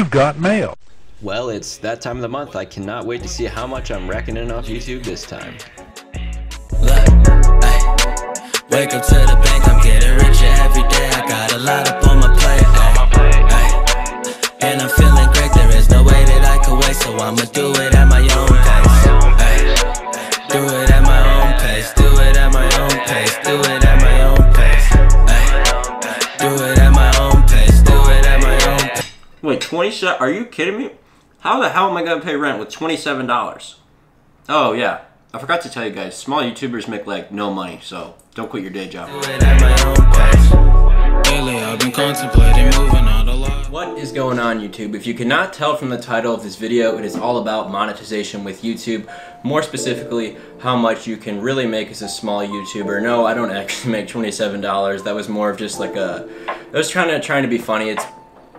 You've got mail. Well, it's that time of the month. I cannot wait to see how much I'm racking in off YouTube this time. Look, ay, wake up to the bank, I'm getting richer every day. I got a lot up on my plate, ay, and I'm feeling great. There is no way that I could wait, so I'ma do it at my own pace. Ay, do it at my own pace, do it at my own pace, do it at my own pace. Ay, do it at my own pace, do it at my own pace. Wait, 27? Are you kidding me? How the hell am I gonna pay rent with $27? Oh yeah, I forgot to tell you guys, small YouTubers make like no money, so don't quit your day job. What is going on, YouTube? If you cannot tell from the title of this video, it is all about monetization with YouTube. More specifically, how much you can really make as a small YouTuber. No, I don't actually make $27. That was more of just like I was trying to be funny. It's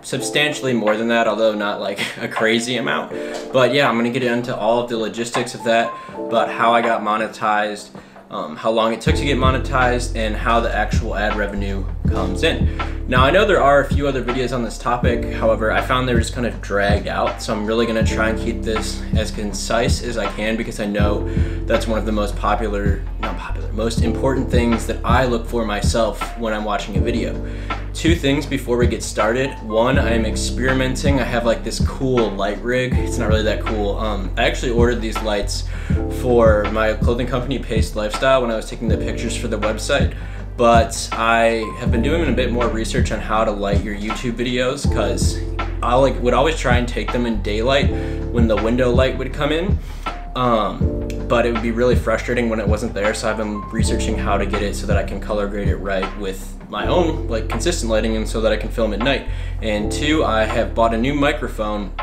substantially more than that, although not like a crazy amount. But yeah, I'm gonna get into all of the logistics of that, about how I got monetized, how long it took to get monetized, and how the actual ad revenue comes in. Now, I know there are a few other videos on this topic, however, I found they were just kind of dragged out, so I'm really gonna try and keep this as concise as I can, because I know that's one of the most most important things that I look for myself when I'm watching a video. Two things before we get started. One, I am experimenting. I have like this cool light rig. It's not really that cool. I actually ordered these lights for my clothing company, Paste Lifestyle, when I was taking the pictures for the website. But I have been doing a bit more research on how to light your YouTube videos, because I would always try and take them in daylight when the window light would come in. But it would be really frustrating when it wasn't there, so I've been researching how to get it so that I can color grade it right with my own like consistent lighting, and so that I can film at night. And two, I have bought a new microphone.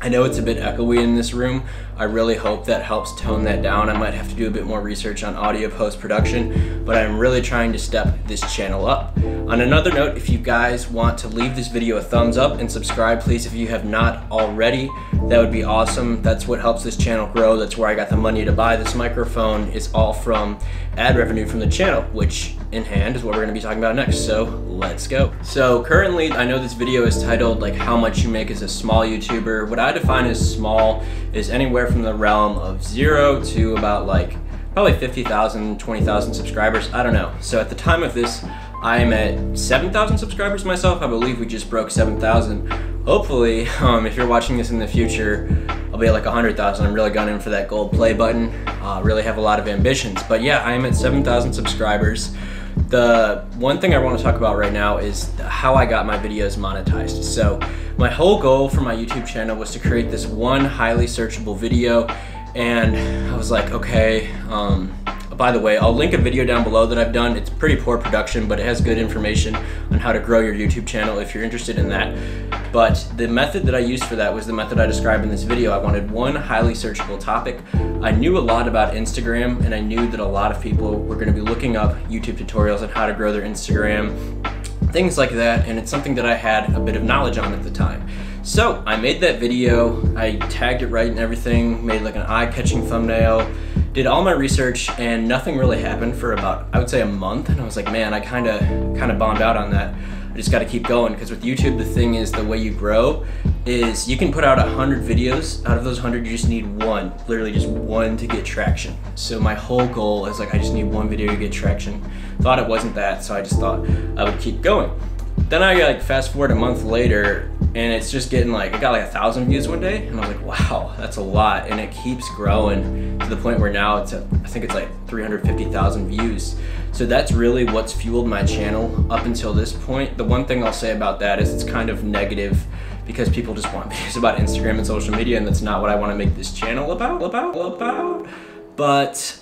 I know it's a bit echoey in this room. I really hope that helps tone that down. I might have to do a bit more research on audio post-production, but I'm really trying to step this channel up. On another note, if you guys want to leave this video a thumbs up and subscribe, please, if you have not already, that would be awesome. That's what helps this channel grow. That's where I got the money to buy this microphone. It's all from ad revenue from the channel, which in hand is what we're gonna be talking about next, so let's go. So currently, I know this video is titled like how much you make as a small YouTuber. What I define as small is anywhere from the realm of 0 to about like probably 50,000, 20,000 subscribers, I don't know. So at the time of this, I am at 7,000 subscribers myself. I believe we just broke 7,000. Hopefully, if you're watching this in the future, I'll be at like 100,000. I'm really gunning for that gold play button. Really have a lot of ambitions. But yeah, I am at 7,000 subscribers. The one thing I want to talk about right now is how I got my videos monetized. So my whole goal for my YouTube channel was to create this one highly searchable video, and I was like, okay, by the way, I'll link a video down below that I've done. It's pretty poor production, but it has good information on how to grow your YouTube channel if you're interested in that. But the method that I used for that was the method I described in this video. I wanted one highly searchable topic. I knew a lot about Instagram, and I knew that a lot of people were going to be looking up YouTube tutorials on how to grow their Instagram, things like that, and it's something that I had a bit of knowledge on at the time. So I made that video, I tagged it right and everything, made like an eye-catching thumbnail, did all my research, and nothing really happened for about, I would say, a month. And I was like, man, I kind of bombed out on that. I just got to keep going, because with YouTube, the thing is, the way you grow is you can put out 100 videos. Out of those 100, you just need one, literally just one, to get traction. So my whole goal is like, I just need one video to get traction. Thought it wasn't that, so I just thought I would keep going. Then I like fast forward a month later, and it's just getting like, it got like 1,000 views one day, and I was like, wow, that's a lot. And it keeps growing to the point where now it's at, I think it's like 350,000 views. So that's really what's fueled my channel up until this point. The one thing I'll say about that is it's kind of negative, because people just want videos about Instagram and social media, and that's not what I want to make this channel about. But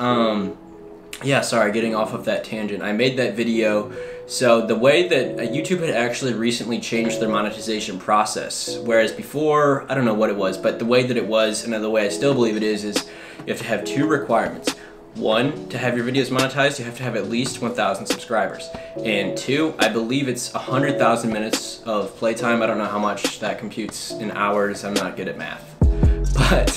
yeah, sorry, getting off of that tangent. I made that video. So the way that YouTube had actually recently changed their monetization process, whereas before, I don't know what it was, but the way that it was, and the way I still believe it is you have to have two requirements. One, to have your videos monetized, you have to have at least 1,000 subscribers. And two, I believe it's 100,000 minutes of playtime. I don't know how much that computes in hours. I'm not good at math. But,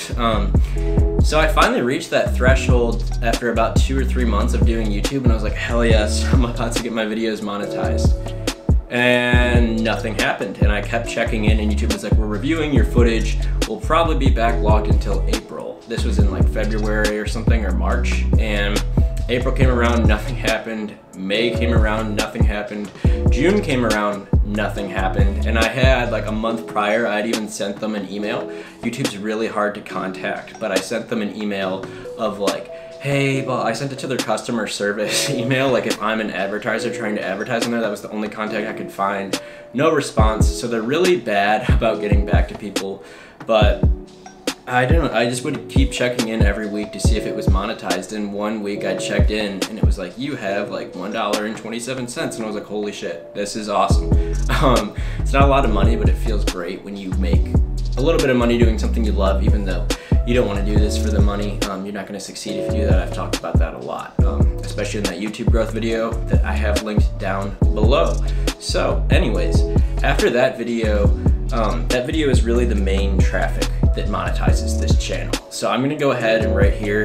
so I finally reached that threshold after about 2 or 3 months of doing YouTube, and I was like, hell yes, I'm about to get my videos monetized. and nothing happened. And I kept checking in, and YouTube was like, we're reviewing your footage. We'll probably be backlogged until April. This was in like February or something, or March. And April came around, nothing happened. May came around, nothing happened. June came around, nothing happened. And I had like a month prior, I'd even sent them an email. YouTube's really hard to contact, but I sent them an email of like, hey, well, I sent it to their customer service email, like if I'm an advertiser trying to advertise on there. That was the only contact I could find. No response, so they're really bad about getting back to people. But I just would keep checking in every week to see if it was monetized. And one week I checked in and it was like, you have like $1.27. And I was like, holy shit, this is awesome. It's not a lot of money, but it feels great when you make a little bit of money doing something you love, even though you don't want to do this for the money. You're not going to succeed if you do that. I've talked about that a lot, especially in that YouTube growth video that I have linked down below. So anyways, after that video is really the main traffic that monetizes this channel. So I'm going to go ahead and right here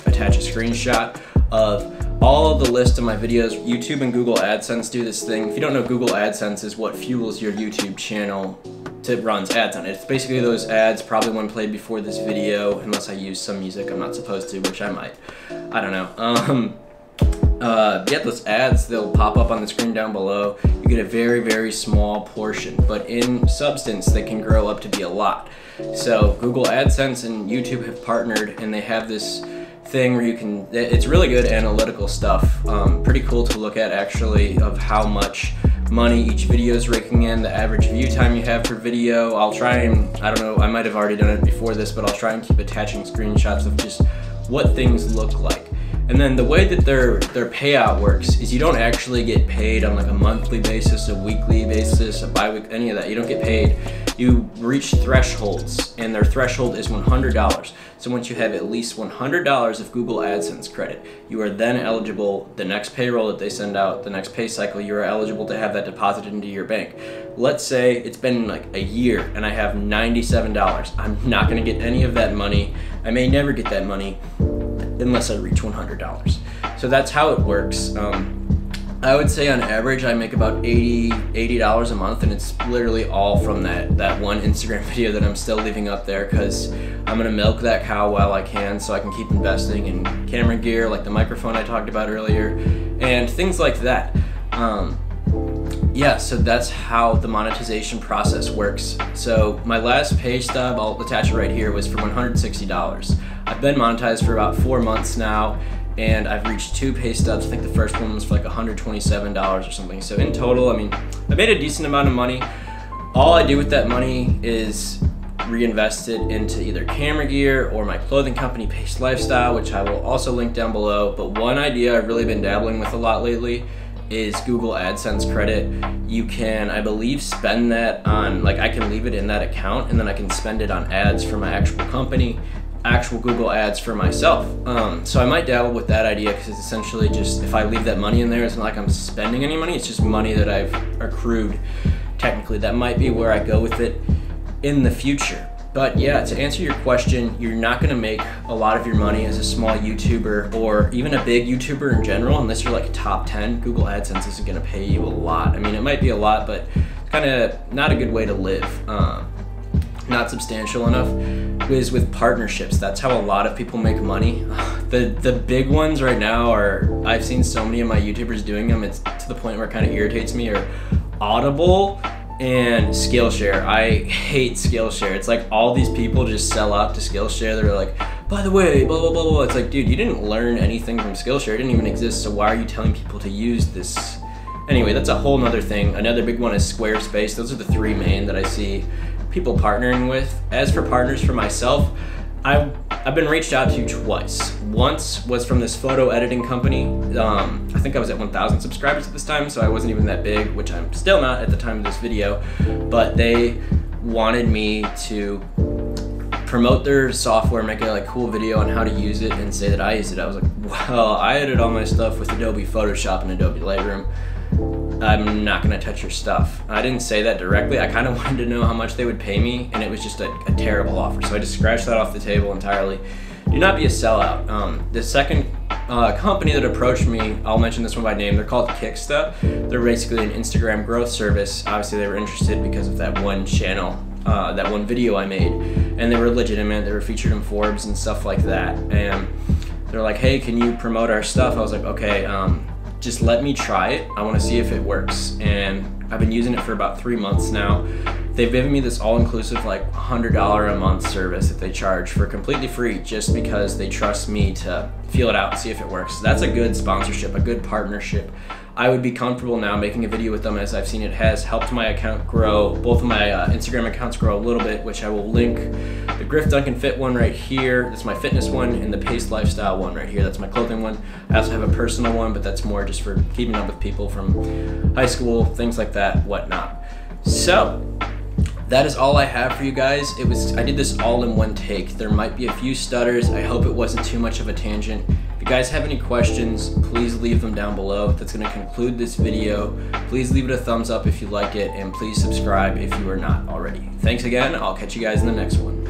attach a screenshot of all of the list of my videos. YouTube and Google AdSense do this thing. If you don't know, Google AdSense is what fuels your YouTube channel to runs ads on it. It's basically those ads, probably one played before this video, unless I use some music I'm not supposed to, which I might. I don't know. Yeah, those ads, they'll pop up on the screen down below. You get a very, very small portion, but in substance, they can grow up to be a lot. So Google AdSense and YouTube have partnered, and they have this thing where you can, it's really good analytical stuff. Pretty cool to look at actually, of how much money each video is raking in, the average view time you have per video. I'll try and, I don't know, I might have already done it before this, but I'll try and keep attaching screenshots of just what things look like. And then the way that their payout works is you don't actually get paid on like a monthly basis, a weekly basis, a bi-week, any of that. You don't get paid. You reach thresholds, and their threshold is $100. So once you have at least $100 of Google AdSense credit, you are then eligible, the next payroll that they send out, the next pay cycle, you are eligible to have that deposited into your bank. Let's say it's been like a year and I have $97. I'm not gonna get any of that money. I may never get that money unless I reach $100. So that's how it works. I would say on average I make about $80 a month, and it's literally all from that one Instagram video that I'm still leaving up there, because I'm gonna milk that cow while I can so I can keep investing in camera gear like the microphone I talked about earlier and things like that. Yeah, so that's how the monetization process works. So my last pay stub, I'll attach it right here, was for $160. I've been monetized for about 4 months now, and I've reached 2 pay stubs. I think the first one was for like $127 or something. So in total, I mean, I made a decent amount of money. All I do with that money is reinvest it into either camera gear or my clothing company, Pace Lifestyle, which I will also link down below. But one idea I've really been dabbling with a lot lately is Google AdSense credit. You can, I believe, spend that on, like, I can leave it in that account and then I can spend it on ads for my actual company, actual Google ads for myself. So I might dabble with that idea, because it's essentially just, if I leave that money in there, it's not like I'm spending any money, it's just money that I've accrued. Technically, that might be where I go with it in the future. But yeah, to answer your question, you're not gonna make a lot of your money as a small YouTuber, or even a big YouTuber in general, unless you're like top 10. Google AdSense isn't gonna pay you a lot. I mean, it might be a lot, but it's kind of not a good way to live. Not substantial enough. Is with partnerships. That's how a lot of people make money. The big ones right now are, I've seen so many of my YouTubers doing them, it's to the point where it kind of irritates me, are Audible and Skillshare. I hate Skillshare. It's like all these people just sell out to Skillshare. They're like, by the way, blah, blah, blah, blah. It's like, dude, you didn't learn anything from Skillshare. It didn't even exist, so why are you telling people to use this? Anyway, that's a whole nother thing. Another big one is Squarespace. Those are the 3 main that I see people partnering with. As for partners for myself, I've been reached out to twice. Once was from this photo editing company. I think I was at 1,000 subscribers at this time, so I wasn't even that big, which I'm still not at the time of this video, but they wanted me to promote their software, make a like cool video on how to use it and say that I used it. I was like, well, I edit all my stuff with Adobe Photoshop and Adobe Lightroom. I'm not gonna touch your stuff. I didn't say that directly. I kind of wanted to know how much they would pay me, and it was just a terrible offer. So I just scratched that off the table entirely. Do not be a sellout. The second company that approached me, I'll mention this one by name, they're called Kicksta. They're basically an Instagram growth service. Obviously they were interested because of that one channel, that one video I made, and they were legitimate. They were featured in Forbes and stuff like that, and they're like, hey, can you promote our stuff? I was like, okay, just let me try it. I want to see if it works. And I've been using it for about 3 months now. They've given me this all-inclusive like $100 a month service that they charge for completely free, just because they trust me to feel it out and see if it works. So that's a good sponsorship, a good partnership. I would be comfortable now making a video with them, as I've seen it has helped my account grow, both of my Instagram accounts grow a little bit, which I will link. The Griff Duncan Fit one right here, that's my fitness one, and the Pace Lifestyle one right here, that's my clothing one. I also have a personal one, but that's more just for keeping up with people from high school, things like that, whatnot. So, that is all I have for you guys. I did this all in one take. There might be a few stutters. I hope it wasn't too much of a tangent. If you guys have any questions, please leave them down below. That's gonna conclude this video. Please leave it a thumbs up if you like it, and please subscribe if you are not already. Thanks again. I'll catch you guys in the next one.